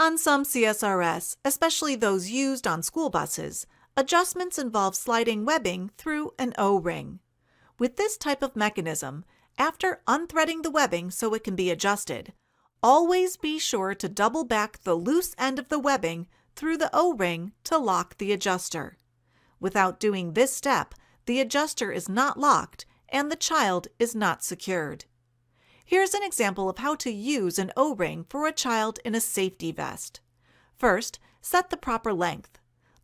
On some CSRS, especially those used on school buses, adjustments involve sliding webbing through an O-ring. With this type of mechanism, after unthreading the webbing so it can be adjusted, always be sure to double back the loose end of the webbing through the O-ring to lock the adjuster. Without doing this step, the adjuster is not locked and the child is not secured. Here's an example of how to use an O-ring for a child in a safety vest. First, set the proper length.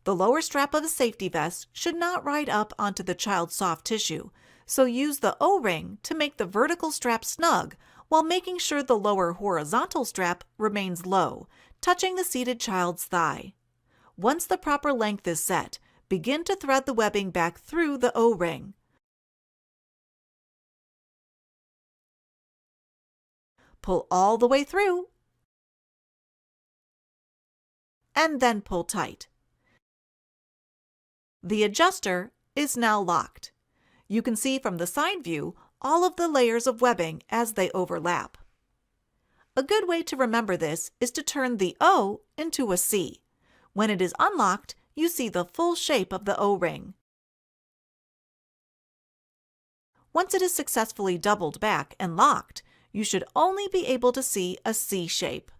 The lower strap of a safety vest should not ride up onto the child's soft tissue, so use the O-ring to make the vertical strap snug while making sure the lower horizontal strap remains low, touching the seated child's thigh. Once the proper length is set, begin to thread the webbing back through the O-ring. Pull all the way through, and then pull tight. The adjuster is now locked. You can see from the side view all of the layers of webbing as they overlap. A good way to remember this is to turn the O into a C. When it is unlocked, you see the full shape of the O-ring. Once it is successfully doubled back and locked, you should only be able to see a C shape.